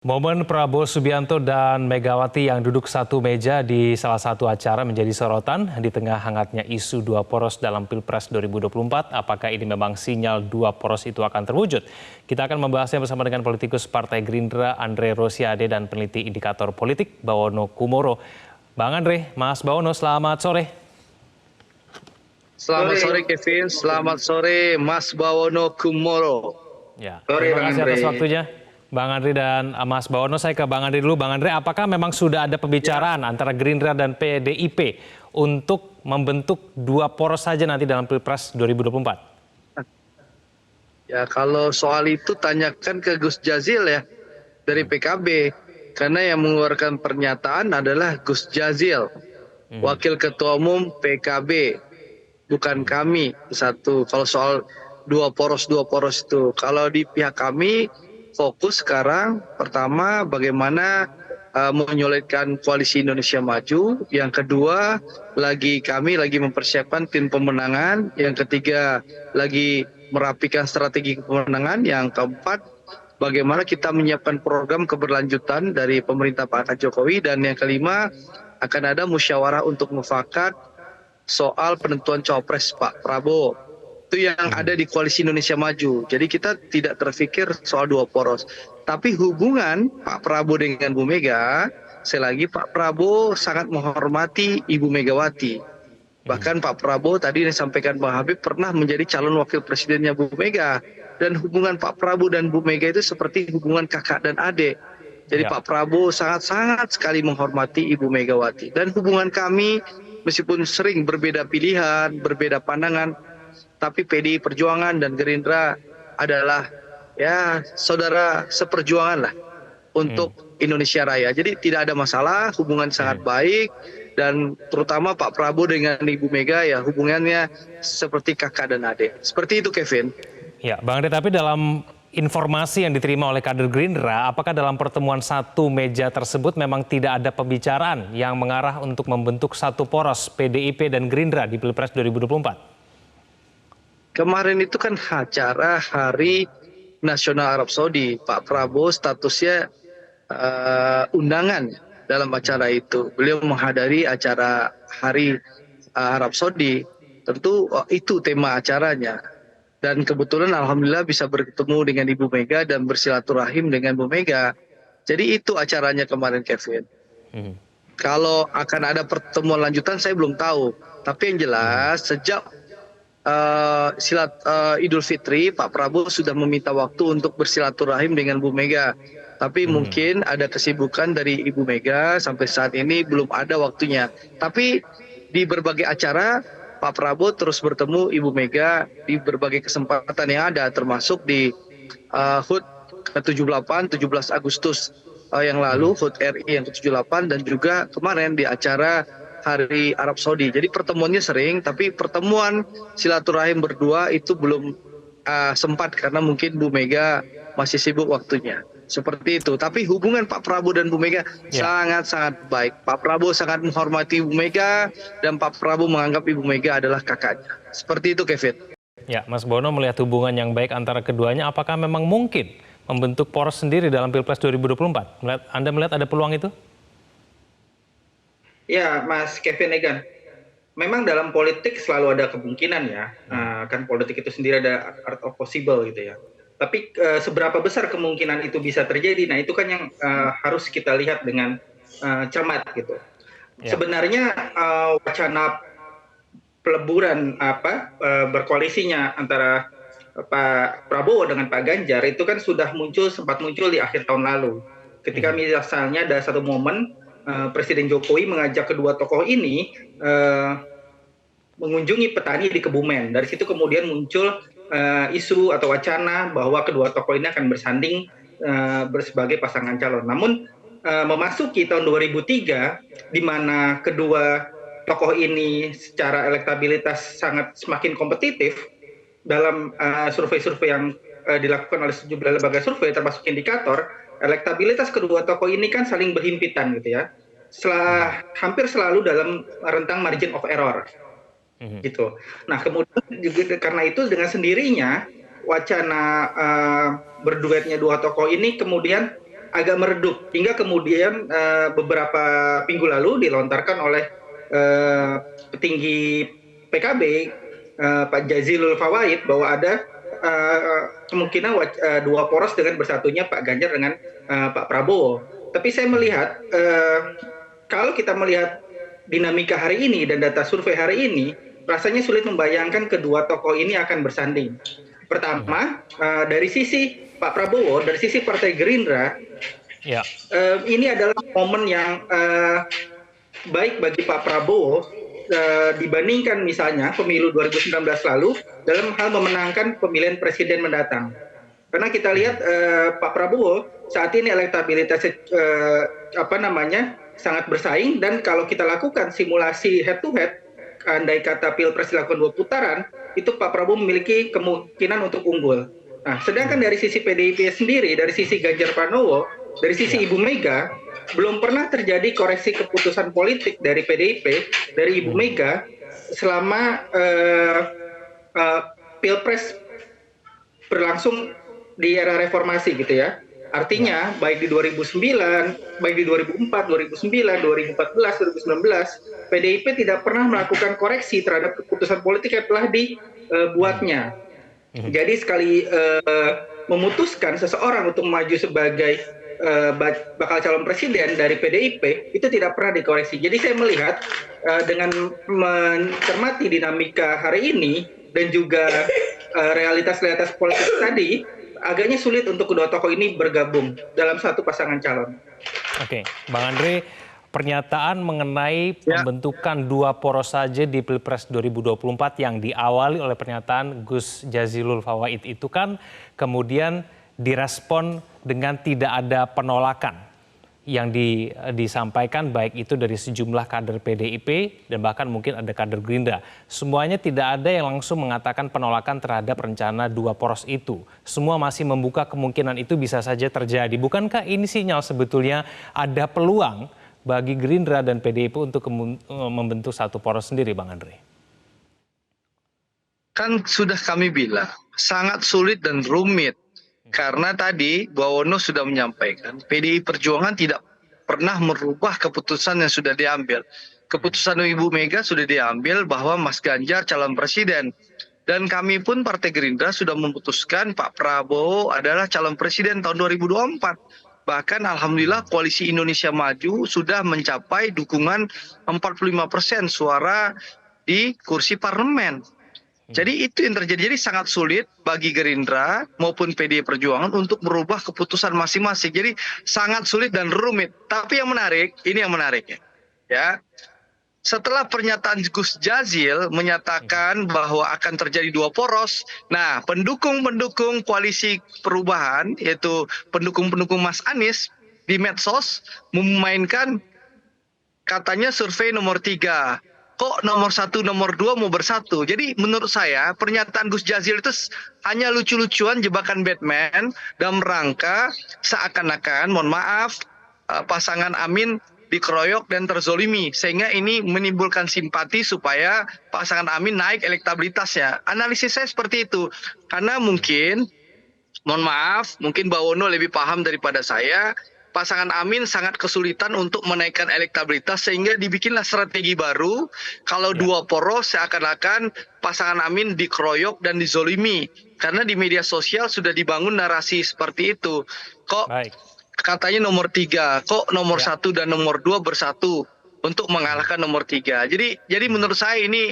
Momen Prabowo Subianto dan Megawati yang duduk satu meja di salah satu acara menjadi sorotan di tengah hangatnya isu dua poros dalam Pilpres 2024. Apakah ini memang sinyal dua poros itu akan terwujud? Kita akan membahasnya bersama dengan politikus Partai Gerindra Andre Rosiade dan peneliti indikator politik Bawono Kumoro. Bang Andre, Mas Bawono, selamat sore. Selamat sore Kevin, selamat sore Mas Bawono Kumoro. Ya, terima kasih atas waktunya. Bang Andri dan Mas Bawono, saya ke Bang Andri dulu. Bang Andri, apakah memang sudah ada pembicaraan antara Gerindra dan PDIP untuk membentuk dua poros saja nanti dalam Pilpres 2024? Ya, kalau soal itu tanyakan ke Gus Jazil ya, dari PKB. Karena yang mengeluarkan pernyataan adalah Gus Jazil, Wakil Ketua Umum PKB, bukan kami. Satu, kalau soal dua poros itu. Kalau di pihak kami, fokus sekarang pertama bagaimana menyulitkan koalisi Indonesia Maju. Yang kedua, kami lagi mempersiapkan tim pemenangan. Yang ketiga, lagi merapikan strategi pemenangan. Yang keempat, bagaimana kita menyiapkan program keberlanjutan dari pemerintah Pak Jokowi. Dan yang kelima, akan ada musyawarah untuk mufakat soal penentuan cawapres Pak Prabowo. Itu yang ada di koalisi Indonesia Maju. Jadi kita tidak terfikir soal dua poros. Tapi hubungan Pak Prabowo dengan Bu Mega, selagi Pak Prabowo sangat menghormati Ibu Megawati. Bahkan Pak Prabowo tadi disampaikan Bang Habib pernah menjadi calon wakil presidennya Bu Mega. Dan hubungan Pak Prabowo dan Bu Mega itu seperti hubungan kakak dan adik. Jadi Pak Prabowo sangat sekali menghormati Ibu Megawati. Dan hubungan kami meskipun sering berbeda pilihan, berbeda pandangan, tapi PDI Perjuangan dan Gerindra adalah ya saudara seperjuangan lah untuk Indonesia Raya. Jadi tidak ada masalah, hubungan sangat baik, dan terutama Pak Prabowo dengan Ibu Mega ya hubungannya seperti kakak dan adik. Seperti itu Kevin. Ya, Bang Andre, tapi dalam informasi yang diterima oleh kader Gerindra, apakah dalam pertemuan satu meja tersebut memang tidak ada pembicaraan yang mengarah untuk membentuk satu poros PDIP dan Gerindra di Pilpres 2024? Kemarin itu kan acara Hari Nasional Arab Saudi. Pak Prabowo statusnya undangan dalam acara itu. Beliau menghadiri acara Hari Arab Saudi. Tentu itu tema acaranya. Dan kebetulan alhamdulillah bisa bertemu dengan Ibu Mega dan bersilaturahim dengan Bu Mega. Jadi itu acaranya kemarin Kevin. Kalau akan ada pertemuan lanjutan saya belum tahu. Tapi yang jelas sejak Idul Fitri, Pak Prabowo sudah meminta waktu untuk bersilaturahim dengan Bu Mega. Tapi mungkin ada kesibukan dari Ibu Mega sampai saat ini belum ada waktunya. Tapi di berbagai acara Pak Prabowo terus bertemu Ibu Mega di berbagai kesempatan yang ada, termasuk di HUT ke-78 17 Agustus yang lalu, HUT RI yang ke-78, dan juga kemarin di acara Hari Arab Saudi. Jadi pertemuannya sering, tapi pertemuan silaturahim berdua itu belum sempat karena mungkin Bu Mega masih sibuk waktunya. Seperti itu. Tapi hubungan Pak Prabowo dan Bu Mega sangat baik. Pak Prabowo sangat menghormati Bu Mega dan Pak Prabowo menganggap Ibu Mega adalah kakaknya. Seperti itu Kevin. Ya, Mas Bono melihat hubungan yang baik antara keduanya, apakah memang mungkin membentuk poros sendiri dalam Pilpres 2024? Anda melihat ada peluang itu? Ya, Mas Kevin Egan, memang dalam politik selalu ada kemungkinan ya, kan politik itu sendiri ada art of possible gitu ya. Tapi seberapa besar kemungkinan itu bisa terjadi, nah itu kan yang harus kita lihat dengan cermat gitu. Sebenarnya wacana peleburan berkoalisinya antara Pak Prabowo dengan Pak Ganjar itu kan sudah sempat muncul di akhir tahun lalu. Ketika misalnya ada satu momen Presiden Jokowi mengajak kedua tokoh ini mengunjungi petani di Kebumen. Dari situ kemudian muncul isu atau wacana bahwa kedua tokoh ini akan bersanding sebagai pasangan calon. Namun memasuki tahun 2003, di mana kedua tokoh ini secara elektabilitas semakin kompetitif dalam survei-survei yang dilakukan oleh sejumlah lembaga survei termasuk indikator, elektabilitas kedua tokoh ini kan saling berhimpitan gitu ya. Hampir selalu dalam rentang margin of error. Gitu. Nah, kemudian juga karena itu dengan sendirinya wacana berduetnya dua tokoh ini kemudian agak meredup hingga kemudian beberapa minggu lalu dilontarkan oleh petinggi PKB Pak Jazilul Fawait bahwa ada kemungkinan dua poros dengan bersatunya Pak Ganjar dengan Pak Prabowo. Tapi saya melihat kalau kita melihat dinamika hari ini dan data survei hari ini, rasanya sulit membayangkan kedua tokoh ini akan bersanding. Pertama, dari sisi Pak Prabowo, dari sisi Partai Gerindra, ini adalah momen yang baik bagi Pak Prabowo dibandingkan misalnya pemilu 2019 lalu dalam hal memenangkan pemilihan presiden mendatang. Karena kita lihat Pak Prabowo saat ini elektabilitasnya sangat bersaing, dan kalau kita lakukan simulasi head to head, andai kata Pilpres dilakukan 2 putaran, itu Pak Prabowo memiliki kemungkinan untuk unggul. Nah, sedangkan dari sisi PDIP sendiri, dari sisi Ganjar Pranowo, dari sisi Ibu Mega, belum pernah terjadi koreksi keputusan politik dari PDIP, dari Ibu Mega, selama Pilpres berlangsung di era reformasi gitu ya. Artinya baik di 2009, baik di 2004, 2009, 2014, 2019, PDIP tidak pernah melakukan koreksi terhadap keputusan politik yang telah dibuatnya. Jadi sekali memutuskan seseorang untuk maju sebagai bakal calon presiden dari PDIP, itu tidak pernah dikoreksi. Jadi saya melihat dengan mencermati dinamika hari ini dan juga realitas-realitas politik tadi, agaknya sulit untuk kedua tokoh ini bergabung dalam satu pasangan calon. Oke, Bang Andre, pernyataan mengenai pembentukan 2 poros saja di Pilpres 2024 yang diawali oleh pernyataan Gus Jazilul Fawait itu kan kemudian direspon dengan tidak ada penolakan yang disampaikan, baik itu dari sejumlah kader PDIP dan bahkan mungkin ada kader Gerindra. Semuanya tidak ada yang langsung mengatakan penolakan terhadap rencana 2 poros itu. Semua masih membuka kemungkinan itu bisa saja terjadi. Bukankah ini sinyal sebetulnya ada peluang bagi Gerindra dan PDIP untuk membentuk 1 poros sendiri, Bang Andre? Kan sudah kami bilang, sangat sulit dan rumit. Karena tadi Bawono sudah menyampaikan, PDI Perjuangan tidak pernah merubah keputusan yang sudah diambil. Keputusan Ibu Mega sudah diambil bahwa Mas Ganjar calon presiden. Dan kami pun Partai Gerindra sudah memutuskan Pak Prabowo adalah calon presiden tahun 2024. Bahkan alhamdulillah Koalisi Indonesia Maju sudah mencapai dukungan 45% suara di kursi parlemen. Jadi itu yang terjadi. Jadi sangat sulit bagi Gerindra maupun PDI Perjuangan untuk merubah keputusan masing-masing. Jadi sangat sulit dan rumit. Tapi yang menarik, ini yang menarik ya. Setelah pernyataan Gus Jazil menyatakan bahwa akan terjadi 2 poros, nah pendukung-pendukung koalisi perubahan, yaitu pendukung-pendukung Mas Anies di medsos memainkan katanya survei nomor 3. Kok nomor 1, nomor 2 mau bersatu? Jadi menurut saya pernyataan Gus Jazil itu hanya lucu-lucuan jebakan Batman dalam rangka seakan-akan, mohon maaf, pasangan Amin dikeroyok dan terzolimi. Sehingga ini menimbulkan simpati supaya pasangan Amin naik elektabilitasnya. Analisis saya seperti itu. Karena mungkin, mohon maaf, mungkin Bawono lebih paham daripada saya, pasangan Amin sangat kesulitan untuk menaikkan elektabilitas sehingga dibikinlah strategi baru. Kalau 2 poros seakan-akan pasangan Amin dikeroyok dan dizolimi. Karena di media sosial sudah dibangun narasi seperti itu. Kok katanya nomor 3, kok nomor 1 dan nomor 2 bersatu untuk mengalahkan nomor 3. Jadi menurut saya ini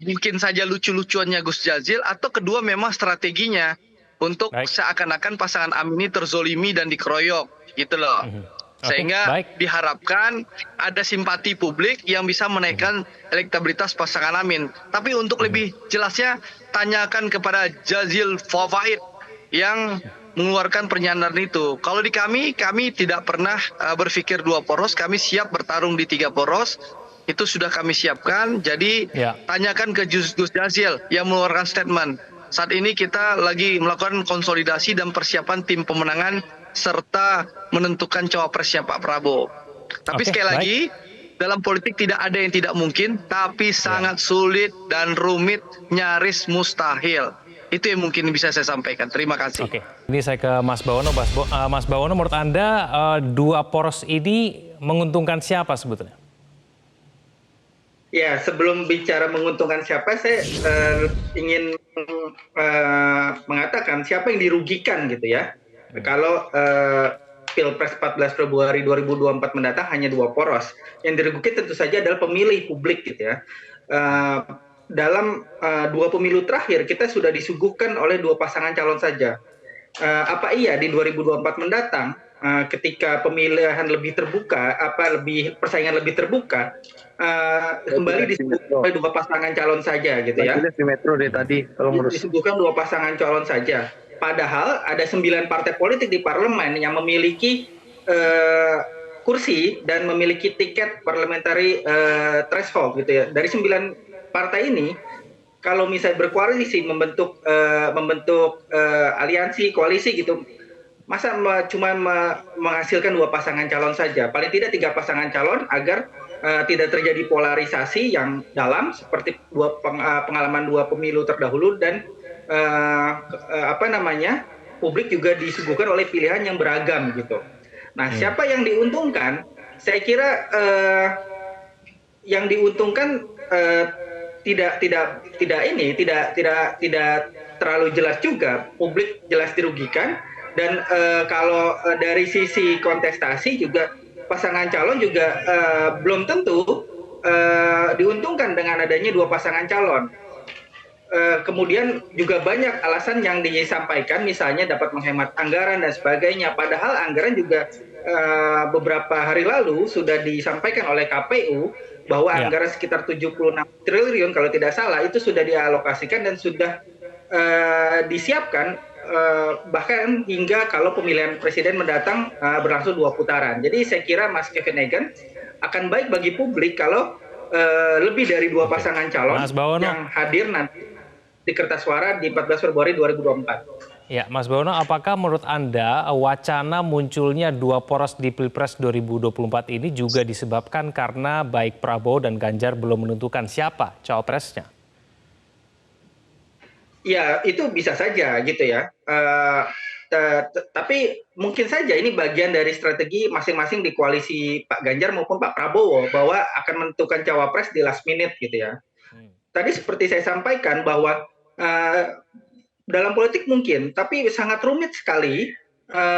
mungkin saja lucu-lucuannya Gus Jazil, atau kedua memang strateginya untuk seakan-akan pasangan Amin ini terzolimi dan dikeroyok. Gitu loh. Sehingga diharapkan ada simpati publik yang bisa menaikkan elektabilitas pasangan Amin. Tapi untuk lebih jelasnya tanyakan kepada Jazil Fawait yang mengeluarkan pernyataan itu. Kalau di kami tidak pernah berpikir 2 poros, kami siap bertarung di 3 poros. Itu sudah kami siapkan. Jadi tanyakan ke Gus Jazil yang mengeluarkan statement. Saat ini kita lagi melakukan konsolidasi dan persiapan tim pemenangan serta menentukan cawapresnya Pak Prabowo. Tapi sekali lagi, dalam politik tidak ada yang tidak mungkin, tapi sangat sulit dan rumit, nyaris mustahil. Itu yang mungkin bisa saya sampaikan. Terima kasih. Oke, ini saya ke Mas Bawono. Mas Bawono, menurut Anda dua poros ini menguntungkan siapa sebetulnya? Ya, sebelum bicara menguntungkan siapa, saya ingin mengatakan siapa yang dirugikan gitu ya. Kalau Pilpres 14 Februari 2024 mendatang hanya dua poros, yang dirugikan tentu saja adalah pemilih publik gitu ya. Dalam dua pemilu terakhir kita sudah disuguhkan oleh dua pasangan calon saja. Apa iya di 2024 mendatang ketika pemilihan lebih terbuka, persaingan lebih terbuka, kembali disuguhkan oleh dua pasangan calon saja gitu ya. Di Metro deh tadi, tolong urus. Disuguhkan dua pasangan calon saja. Padahal ada 9 partai politik di parlemen yang memiliki kursi dan memiliki tiket parliamentary threshold gitu ya. Dari 9 partai ini, kalau misalnya berkoalisi membentuk aliansi koalisi gitu, masa cuma menghasilkan dua pasangan calon saja, paling tidak 3 pasangan calon agar tidak terjadi polarisasi yang dalam seperti pengalaman dua pemilu terdahulu, dan publik juga disuguhkan oleh pilihan yang beragam gitu. Nah, siapa yang diuntungkan? Saya kira yang diuntungkan tidak terlalu jelas juga. Publik jelas dirugikan, dan kalau dari sisi kontestasi juga pasangan calon juga belum tentu diuntungkan dengan adanya dua pasangan calon. Kemudian juga banyak alasan yang disampaikan, misalnya dapat menghemat anggaran dan sebagainya. Padahal anggaran juga beberapa hari lalu sudah disampaikan oleh KPU bahwa anggaran sekitar 76 triliun kalau tidak salah itu sudah dialokasikan dan sudah disiapkan bahkan hingga kalau pemilihan presiden mendatang berlangsung 2 putaran. Jadi saya kira Mas Kevin Egan akan baik bagi publik kalau lebih dari 2 pasangan calon yang hadir nanti di kertas suara di 14 Februari 2024. Ya, Mas Bawono, apakah menurut Anda wacana munculnya dua poros di Pilpres 2024 ini juga disebabkan karena baik Prabowo dan Ganjar belum menentukan siapa cawapresnya? Ya, itu bisa saja gitu ya. Tapi mungkin saja ini bagian dari strategi masing-masing di koalisi Pak Ganjar maupun Pak Prabowo bahwa akan menentukan cawapres di last minute gitu ya. Tadi seperti saya sampaikan bahwa dalam politik mungkin, tapi sangat rumit sekali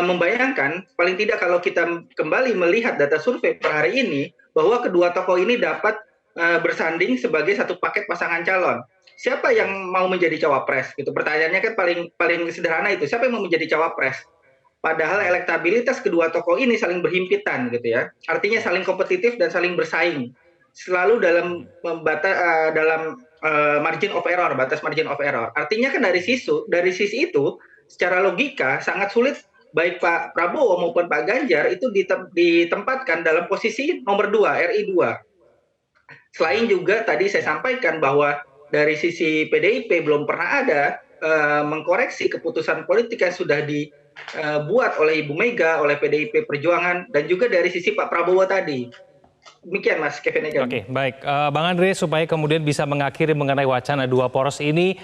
membayangkan, paling tidak kalau kita kembali melihat data survei per hari ini, bahwa kedua tokoh ini dapat bersanding sebagai satu paket pasangan calon. Siapa yang mau menjadi cawapres? Gitu. Pertanyaannya kan paling sederhana itu, siapa yang mau menjadi cawapres? Padahal elektabilitas kedua tokoh ini saling berhimpitan gitu ya. Artinya saling kompetitif dan saling bersaing. Selalu dalam margin of error, batas margin of error. Artinya kan dari sisi itu, secara logika sangat sulit baik Pak Prabowo maupun Pak Ganjar itu ditempatkan dalam posisi nomor 2, RI 2. Selain juga tadi saya sampaikan bahwa dari sisi PDIP belum pernah ada mengkoreksi keputusan politik yang sudah dibuat oleh Ibu Mega, oleh PDIP Perjuangan, dan juga dari sisi Pak Prabowo tadi. Demikian Mas Kevin Egan. Oke, baik. Bang Andre, supaya kemudian bisa mengakhiri mengenai wacana dua poros ini,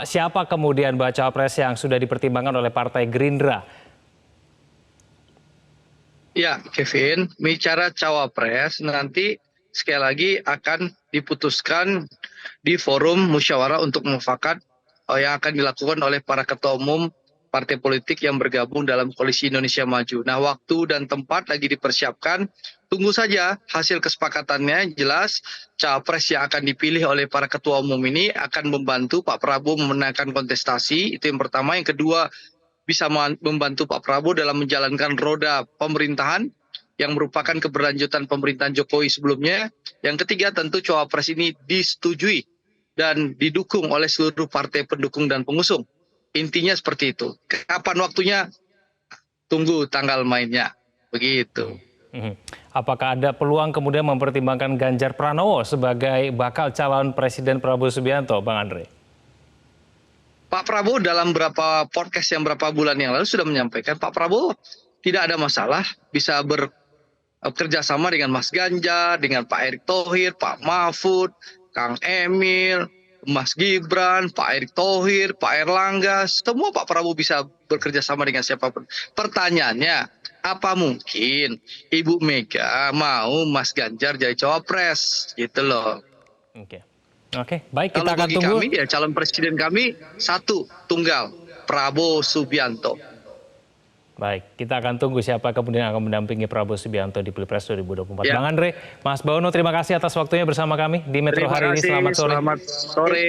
siapa kemudian baca pres yang sudah dipertimbangkan oleh Partai Gerindra? Ya, Kevin, bicara cawapres nanti sekali lagi akan diputuskan di forum musyawarah untuk mufakat yang akan dilakukan oleh para ketua umum partai politik yang bergabung dalam Koalisi Indonesia Maju. Nah, waktu dan tempat lagi dipersiapkan. Tunggu saja hasil kesepakatannya. Jelas cawapres yang akan dipilih oleh para ketua umum ini akan membantu Pak Prabowo memenangkan kontestasi. Itu yang pertama. Yang kedua, bisa membantu Pak Prabowo dalam menjalankan roda pemerintahan yang merupakan keberlanjutan pemerintahan Jokowi sebelumnya. Yang ketiga, tentu cawapres ini disetujui dan didukung oleh seluruh partai pendukung dan pengusung. Intinya seperti itu. Kapan waktunya? Tunggu tanggal mainnya. Begitu. Apakah ada peluang kemudian mempertimbangkan Ganjar Pranowo sebagai bakal calon Presiden Prabowo Subianto, Bang Andre? Pak Prabowo dalam beberapa podcast yang beberapa bulan yang lalu sudah menyampaikan Pak Prabowo tidak ada masalah bisa bekerja sama dengan Mas Ganjar, dengan Pak Erick Thohir, Pak Mahfud, Kang Emil, Mas Gibran, Pak Erick Thohir, Pak Erlangga, semua Pak Prabowo bisa bekerja sama dengan siapapun. Pertanyaannya, apa mungkin Ibu Mega mau Mas Ganjar jadi cawapres? Gitu loh. Oke. Oke, baik, Kalau kita akan bagi tunggu. kami ya calon presiden kami satu, tunggal, Prabowo Subianto. Baik, kita akan tunggu siapa kemudian akan mendampingi Prabowo Subianto di Pilpres 2024. Ya. Bang Andre, Mas Bawono, terima kasih atas waktunya bersama kami di Metro Terima hari ini. kasih, Selamat sore. selamat sore,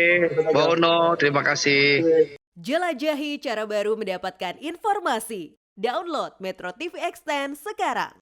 Bono, terima kasih. Jelajahi cara baru mendapatkan informasi. Download Metro TV Extend sekarang.